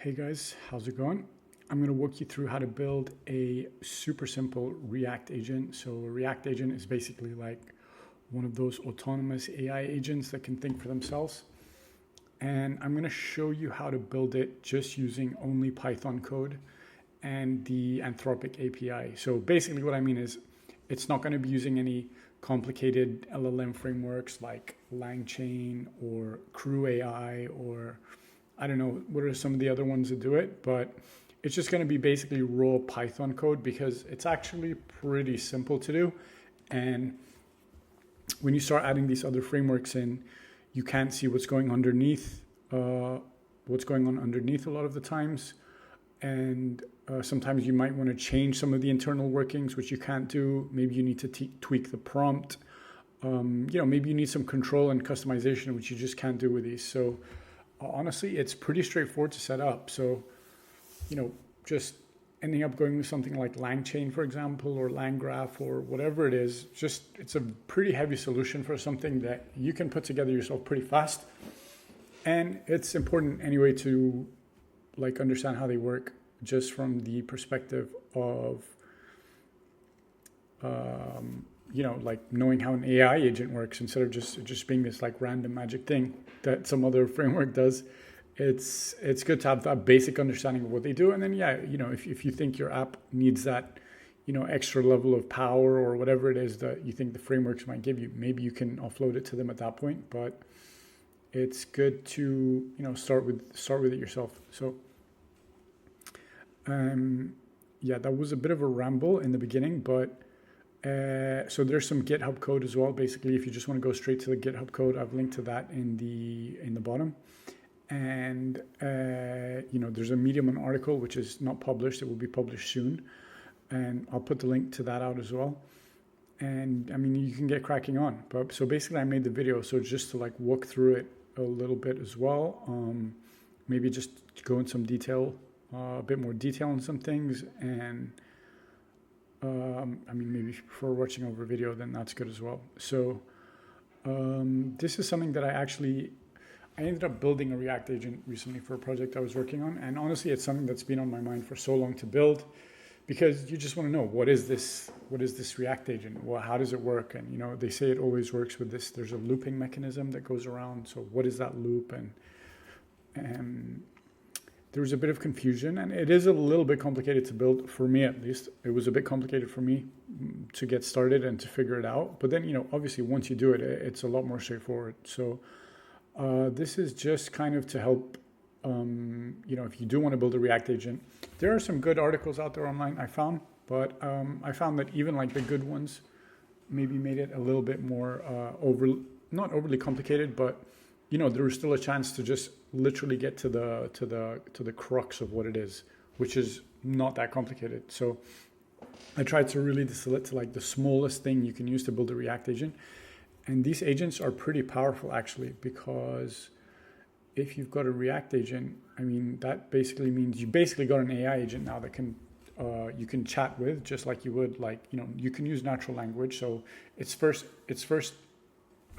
Hey guys, how's it going? I'm going to walk you through how to build a super simple React agent. So a React agent is basically like one of those autonomous AI agents that can think for themselves. And I'm going to show you how to build it just using only Python code and the Anthropic API. So basically what I mean is it's not going to be using any complicated LLM frameworks like LangChain or Crew AI or I don't know what are some of the other ones that do it, but it's just going to be basically raw Python code because it's actually pretty simple to do. And when you start adding these other frameworks in, you can't see what's going underneath, what's going on underneath a lot of the times. And sometimes you might want to change some of the internal workings, which you can't do. Maybe you need to tweak the prompt. Maybe you need some control and customization, which you just can't do with these. So honestly, it's pretty straightforward to set up. So, just ending up going with something like LangChain, for example, or LangGraph or whatever it is, it's a pretty heavy solution for something that you can put together yourself pretty fast. And it's important anyway to understand how they work just from the perspective of, knowing how an AI agent works instead of just being this random magic thing that some other framework does. It's good to have that basic understanding of what they do. And then, if you think your app needs that, extra level of power or whatever it is that you think the frameworks might give you, maybe you can offload it to them at that point. But it's good to, start with it yourself. So, that was a bit of a ramble in the beginning, but so there's some GitHub code as well. Basically, if you just want to go straight to the GitHub code, I've linked to that in the bottom. And there's a Medium article which is not published; it will be published soon, and I'll put the link to that out as well. And I mean, you can get cracking on. But so basically, I made the video so just to walk through it a little bit as well. Maybe just go in some detail, a bit more detail on some things, and maybe if you prefer watching over video, then that's good as well. So this is something that I ended up building a React agent recently for a project I was working on. And honestly, it's something that's been on my mind for so long to build because you just want to know, what is this React agent? Well, how does it work? And, they say it always works with this. There's a looping mechanism that goes around. So what is that loop? And there was a bit of confusion, and it is a little bit complicated to build, for me at least. It was a bit complicated for me to get started and to figure it out. But then, obviously once you do it, it's a lot more straightforward. So this is just kind of to help, if you do want to build a React agent. There are some good articles out there online I found, but I found that even the good ones maybe made it a little bit more not overly complicated, but there was still a chance to just literally get to the crux of what it is, which is not that complicated. So I tried to really distill it to the smallest thing you can use to build a React agent. And these agents are pretty powerful actually, because if you've got a React agent, that basically means you basically got an AI agent now that can you can chat with, just like you would you can use natural language. So its first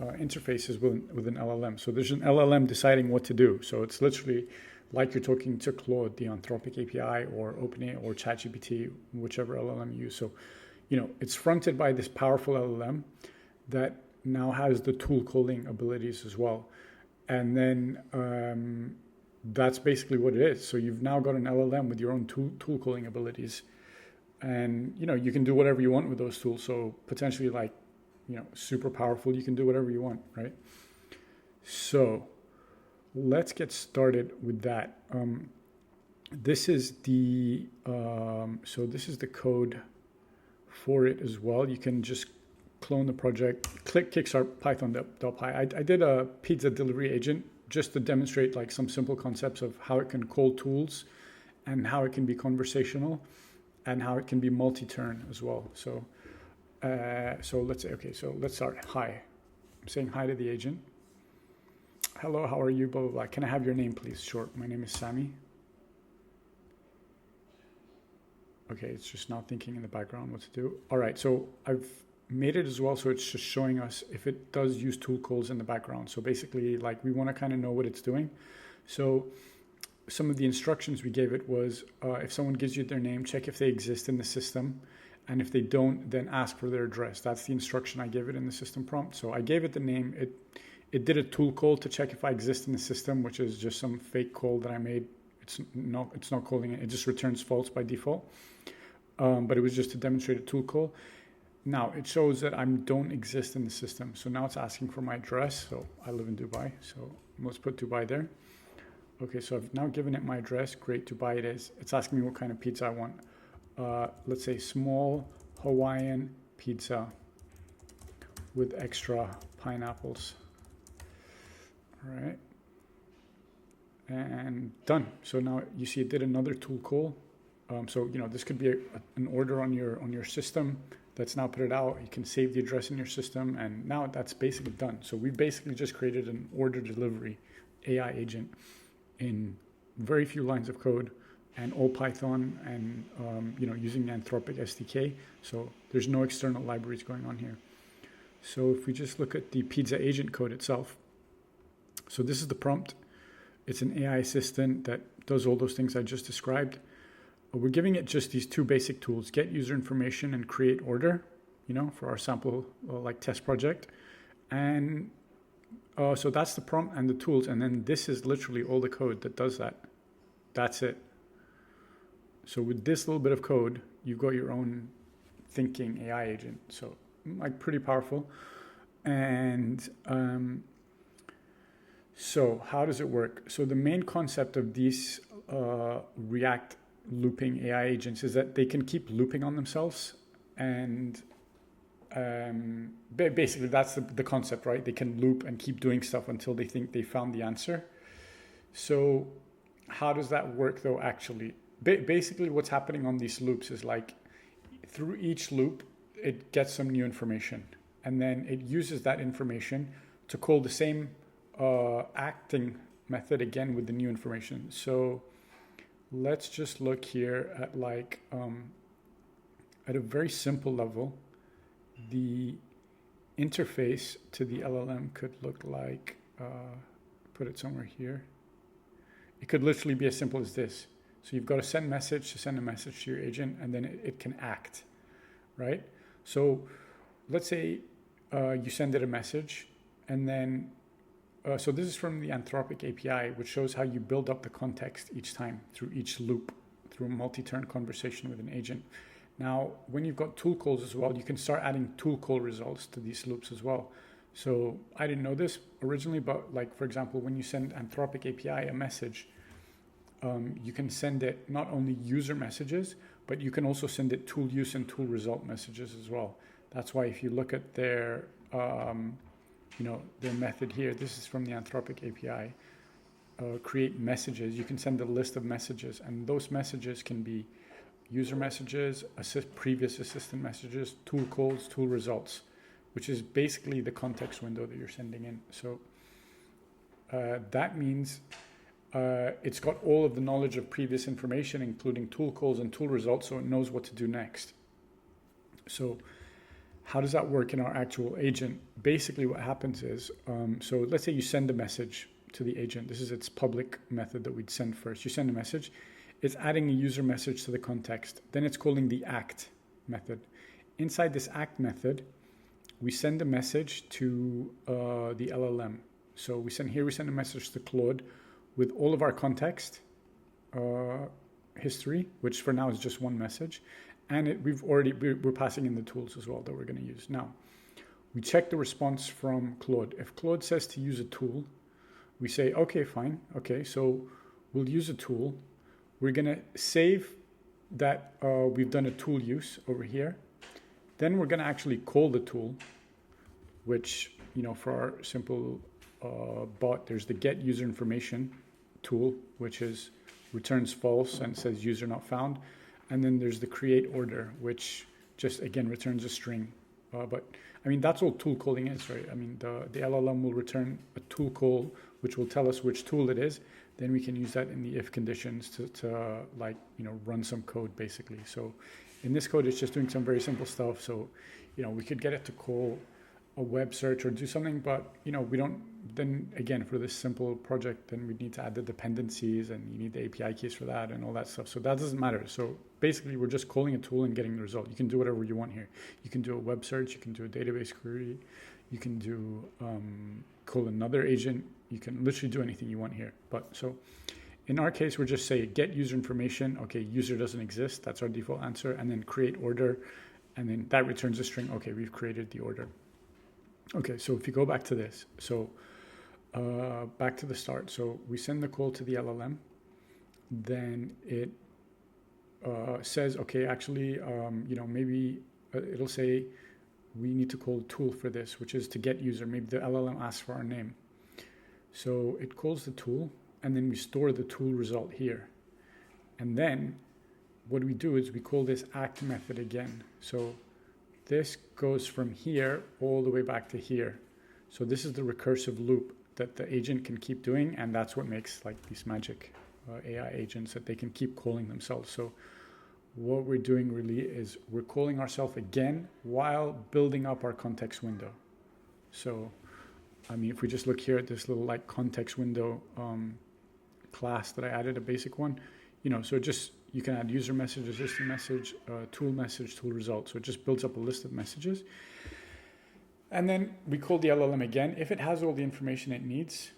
interfaces with an LLM. So there's an LLM deciding what to do. So it's literally like you're talking to Claude, the Anthropic API, or OpenAI, or ChatGPT, whichever LLM you use. So, it's fronted by this powerful LLM that now has the tool calling abilities as well. And then that's basically what it is. So you've now got an LLM with your own tool calling abilities. And, you can do whatever you want with those tools. So potentially super powerful. You can do whatever you want, right? So let's get started with that. This is the code for it as well. You can just clone the project, click kickstart python.py. I did a pizza delivery agent just to demonstrate some simple concepts of how it can call tools and how it can be conversational and how it can be multi-turn as well. So let's say, okay, so let's start. Hi. I'm saying hi to the agent. Hello, how are you? Blah, blah, blah. Can I have your name, please? Sure. My name is Sami. Okay, it's just not thinking in the background what to do. All right, so I've made it as well, so it's just showing us if it does use tool calls in the background. So basically, we want to kind of know what it's doing. So some of the instructions we gave it was if someone gives you their name, check if they exist in the system. And if they don't, then ask for their address. That's the instruction I gave it in the system prompt. So I gave it the name. It did a tool call to check if I exist in the system, which is just some fake call that I made. It's not calling it. It just returns false by default. But it was just to demonstrate a tool call. Now it shows that I don't exist in the system. So now it's asking for my address. So I live in Dubai. So let's put Dubai there. Okay, so I've now given it my address. Great, Dubai it is. It's asking me what kind of pizza I want. Let's say small Hawaiian pizza with extra pineapples. All right. And done. So now you see it did another tool call. So, this could be an order on your system that's now put it out. You can save the address in your system, and now that's basically done. So we basically just created an order delivery AI agent in very few lines of code, and all Python, and using the Anthropic SDK. So there's no external libraries going on here. So if we just look at the pizza agent code itself, so this is the prompt. It's an AI assistant that does all those things I just described. We're giving it just these two basic tools: get user information and create order, for our sample test project. And so that's the prompt and the tools. And then this is literally all the code that does that. That's it. So with this little bit of code, you've got your own thinking AI agent. So pretty powerful. And so how does it work? So the main concept of these ReAct looping AI agents is that they can keep looping on themselves. And basically that's the concept, right? They can loop and keep doing stuff until they think they found the answer. So how does that work though, actually? Basically what's happening on these loops is through each loop, it gets some new information. And then it uses that information to call the same acting method again with the new information. So let's just look here at at a very simple level, the interface to the LLM could look like, put it somewhere here. It could literally be as simple as this. So you've got to send a message to send a message to your agent, and then it can act, right? So let's say you send it a message, and then, so this is from the Anthropic API, which shows how you build up the context each time through each loop, through a multi-turn conversation with an agent. Now, when you've got tool calls as well, you can start adding tool call results to these loops as well. So I didn't know this originally, but for example, when you send Anthropic API a message, you can send it not only user messages, but you can also send it tool use and tool result messages as well. That's why if you look at their method here, this is from the Anthropic API, create messages. You can send a list of messages, and those messages can be user messages, previous assistant messages, tool calls, tool results, which is basically the context window that you're sending in. So that means it's got all of the knowledge of previous information, including tool calls and tool results, so it knows what to do next. So how does that work in our actual agent? Basically what happens is, so let's say you send a message to the agent. This is its public method that we'd send first. You send a message. It's adding a user message to the context. Then it's calling the act method. Inside this act method, we send a message to the LLM. So we send a message to Claude with all of our context history, which for now is just one message. And we're passing in the tools as well that we're going to use. Now, we check the response from Claude. If Claude says to use a tool, we say, okay, fine. Okay, so we'll use a tool. We're going to save that we've done a tool use over here. Then we're going to actually call the tool, which, for our simple bot, there's the get user information tool, which returns false and says user not found. And then there's the create order, which just, again, returns a string. But that's all tool calling is, right? The LLM will return a tool call, which will tell us which tool it is. Then we can use that in the if conditions to run some code, basically. So in this code, it's just doing some very simple stuff. So, we could get it to call a web search or do something, but we don't, then again, for this simple project, then we need to add the dependencies and you need the API keys for that and all that stuff. So that doesn't matter. So basically we're just calling a tool and getting the result. You can do whatever you want here. You can do a web search, you can do a database query, you can do call another agent. You can literally do anything you want here. But so in our case, we're just saying get user information. Okay, user doesn't exist. That's our default answer. And then create order. And then that returns a string. Okay, we've created the order. Okay, so if you go back to this, so back to the start. So we send the call to the LLM. Then it says, okay, actually, maybe it'll say we need to call tool for this, which is to get user. Maybe the LLM asks for our name. So it calls the tool, and then we store the tool result here. And then what we do is we call this act method again. So this goes from here all the way back to here. So this is the recursive loop that the agent can keep doing, and that's what makes like these magic AI agents that they can keep calling themselves. So what we're doing really is we're calling ourselves again while building up our context window. So I mean, if we just look here at this little like context window class that I added, a basic one, so just you can add user message, existing message, tool message, tool result. So it just builds up a list of messages. And then we call the LLM again. If it has all the information it needs,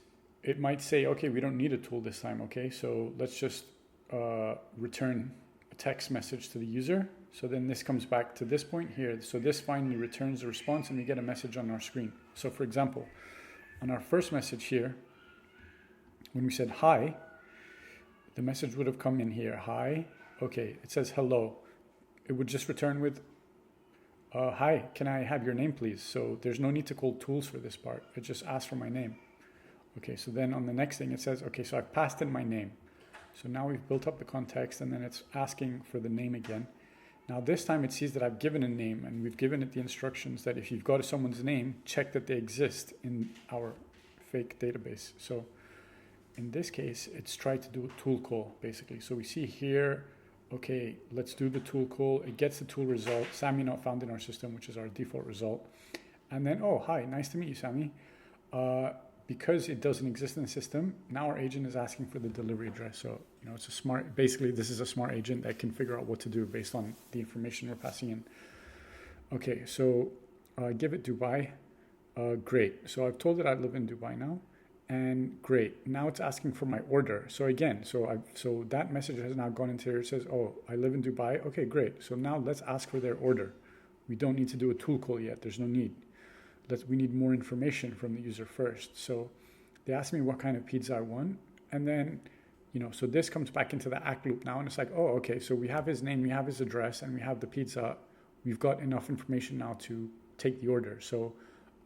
it might say, okay, we don't need a tool this time. Okay, so let's just return a text message to the user. So then this comes back to this point here. So this finally returns a response and we get a message on our screen. So for example, on our first message here, when we said hi, the message would have come in here. Hi. Okay, it says hello. It would just return with, hi, can I have your name, please? So there's no need to call tools for this part. It just asks for my name. Okay, so then on the next thing it says, okay, so I've passed in my name. So now we've built up the context and then it's asking for the name again. Now this time it sees that I've given a name and we've given it the instructions that if you've got someone's name, check that they exist in our fake database. So in this case, it's tried to do a tool call basically. So we see here, okay, let's do the tool call. It gets the tool result, Sammy not found in our system, which is our default result. And then, oh, hi, nice to meet you, Sammy. Because it doesn't exist in the system, now our agent is asking for the delivery address. So, it's a smart, basically this is a smart agent that can figure out what to do based on the information we're passing in. Okay, so give it Dubai. Great. So I've told it I live in Dubai now. And great. Now it's asking for my order. So again, so that message has now gone into here. It says, oh, I live in Dubai. Okay, great. So now let's ask for their order. We don't need to do a tool call yet. There's no need. We need more information from the user first. So they ask me what kind of pizza I want. And then, so this comes back into the act loop now. And it's like, oh, okay, so we have his name, we have his address, and we have the pizza. We've got enough information now to take the order. So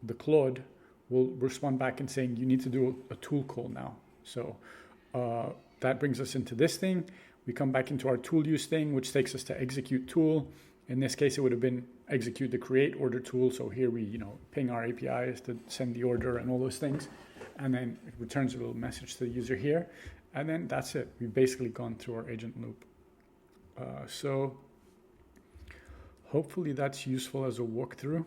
the Claude will respond back and saying, you need to do a tool call now. So that brings us into this thing. We come back into our tool use thing, which takes us to execute tool. In this case, it would have been execute the create order tool. So here we, ping our APIs to send the order and all those things. And then it returns a little message to the user here. And then that's it. We've basically gone through our agent loop. So hopefully that's useful as a walkthrough.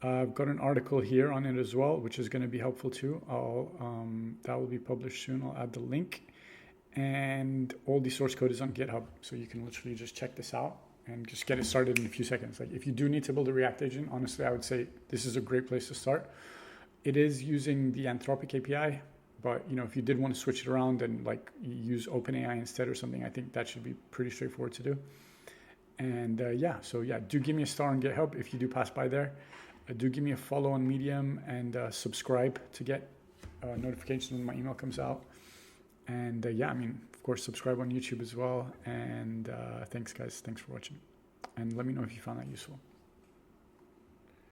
I've got an article here on it as well, which is going to be helpful too. That will be published soon. I'll add the link. And all the source code is on GitHub. So you can literally just check this out and just get it started in a few seconds. Like if you do need to build a React agent, honestly, I would say this is a great place to start. It is using the Anthropic API, but if you did want to switch it around and like use OpenAI instead or something, I think that should be pretty straightforward to do. And do give me a star on GitHub if you do pass by there. Do give me a follow on Medium and subscribe to get notifications when my email comes out. And of course, subscribe on YouTube as well. And thanks, guys. Thanks for watching. And let me know if you found that useful.